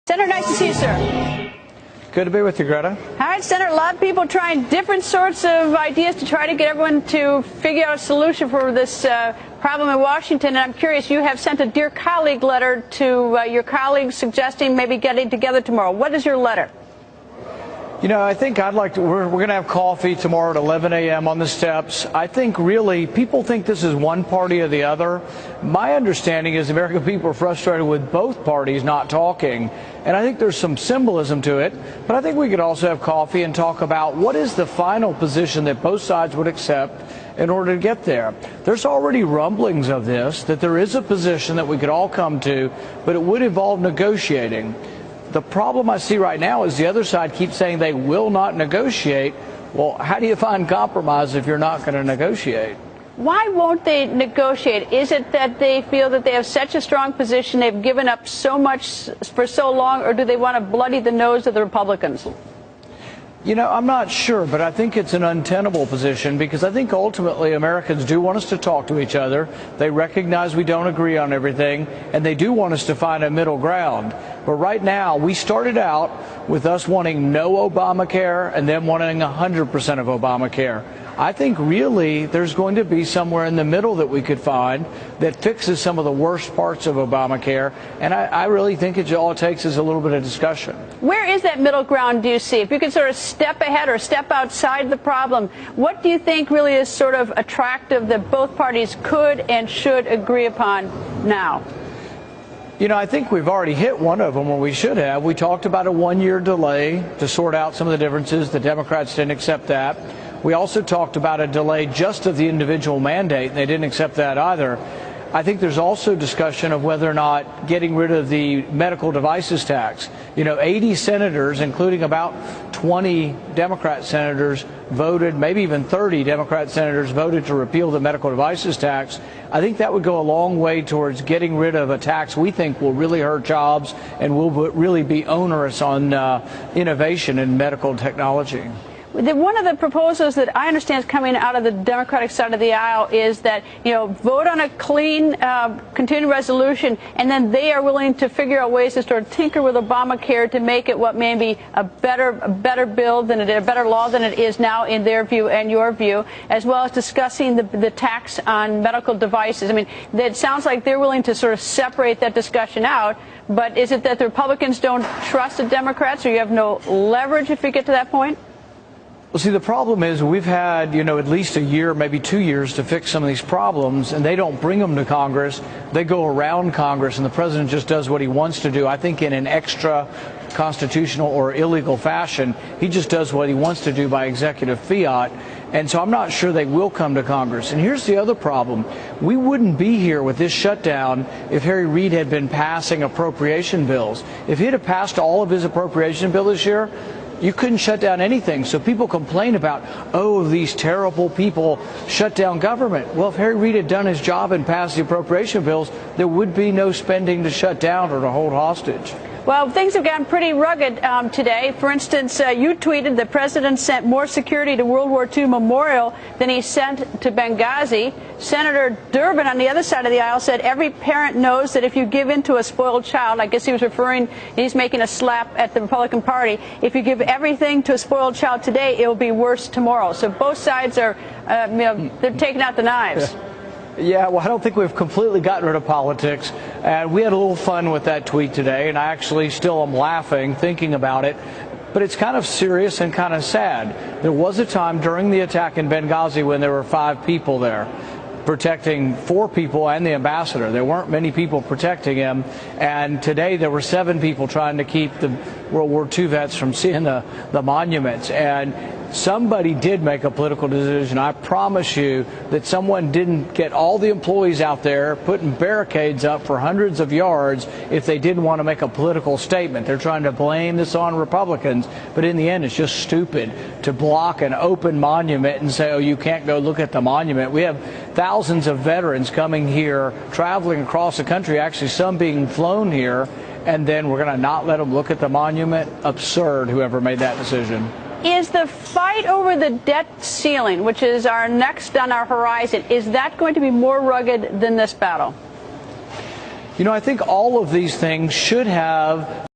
Senator, nice to see you, sir. Good to be with you, Greta. All right, Senator, a lot of people trying different sorts of ideas to try to get everyone to figure out a solution for this problem in Washington. And I'm curious, you have sent a Dear Colleague letter to your colleagues suggesting maybe getting together tomorrow. What is your letter? You know, I think we're going to have coffee tomorrow at 11 a.m. on the steps. I think really people think this is one party or the other. My understanding is the American people are frustrated with both parties not talking. And I think there's some symbolism to it. But I think we could also have coffee and talk about what is the final position that both sides would accept in order to get there. There's already rumblings of this, that there is a position that we could all come to, but it would involve negotiating. The problem I see right now is the other side keeps saying they will not negotiate. Well, how do you find compromise if you're not going to negotiate? Why won't they negotiate? Is it that they feel that they have such a strong position, they've given up so much for so long, or do they want to bloody the nose of the Republicans? You know, I'm not sure, but I think it's an untenable position because I think ultimately Americans do want us to talk to each other. They recognize we don't agree on everything, and they do want us to find a middle ground. But right now, we started out with us wanting no Obamacare and then wanting 100% of Obamacare. I think really there's going to be somewhere in the middle that we could find that fixes some of the worst parts of Obamacare, and I really think all it takes is a little bit of discussion. Where is that middle ground, do you see? If you could sort of step ahead or step outside the problem, what do you think really is sort of attractive that both parties could and should agree upon now? You know, I think we've already hit one of them where we should have. We talked about a one-year delay to sort out some of the differences. The Democrats didn't accept that. We also talked about a delay just of the individual mandate, and they didn't accept that either. I think there's also discussion of whether or not getting rid of the medical devices tax. You know, 80 senators, including about 20 Democrat senators, voted, maybe even 30 Democrat senators voted to repeal the medical devices tax. I think that would go a long way towards getting rid of a tax we think will really hurt jobs and will really be onerous on innovation in medical technology. One of the proposals that I understand is coming out of the Democratic side of the aisle is that, you know, vote on a clean continuing resolution, and then they are willing to figure out ways to sort of tinker with Obamacare to make it what may be a better bill than it is, a better law than it is now in their view and your view, as well as discussing the tax on medical devices. I mean, it sounds like they're willing to sort of separate that discussion out. But is it that the Republicans don't trust the Democrats, or you have no leverage if you get to that point? Well, see, the problem is we've had, you know, at least a year, maybe 2 years to fix some of these problems, and they don't bring them to Congress. They go around Congress, and the president just does what he wants to do. I think in an extra constitutional or illegal fashion, he just does what he wants to do by executive fiat. And so I'm not sure they will come to Congress. And here's the other problem. We wouldn't be here with this shutdown if Harry Reid had been passing appropriation bills. If he had passed all of his appropriation bill this year, you couldn't shut down anything. So people complain about, oh, these terrible people shut down government. Well, if Harry Reid had done his job and passed the appropriation bills, there would be no spending to shut down or to hold hostage. Well, things have gotten pretty rugged today. For instance, you tweeted the president sent more security to World War II Memorial than he sent to Benghazi. Senator Durbin on the other side of the aisle said every parent knows that if you give in to a spoiled child, I guess he was referring, he's making a slap at the Republican Party, if you give everything to a spoiled child today, it will be worse tomorrow. So both sides are, they're taking out the knives. Yeah, well, I don't think we've completely gotten rid of politics. And we had a little fun with that tweet today, and I actually still am laughing thinking about it. But it's kind of serious and kind of sad. There was a time during the attack in Benghazi when there were 5 people there protecting 4 people and the ambassador. There weren't many people protecting him. And today there were 7 people trying to keep the World War II vets from seeing the monuments. And somebody did make a political decision. I promise you that someone didn't get all the employees out there putting barricades up for hundreds of yards if they didn't want to make a political statement. They're trying to blame this on Republicans, but in the end it's just stupid to block an open monument and say, oh, you can't go look at the monument. We have thousands of veterans coming here, traveling across the country, actually some being flown here, and then we're going to not let them look at the monument? Absurd, whoever made that decision. Is the fight over the debt ceiling, which is our next on our horizon, is that going to be more rugged than this battle? You know, I think all of these things should have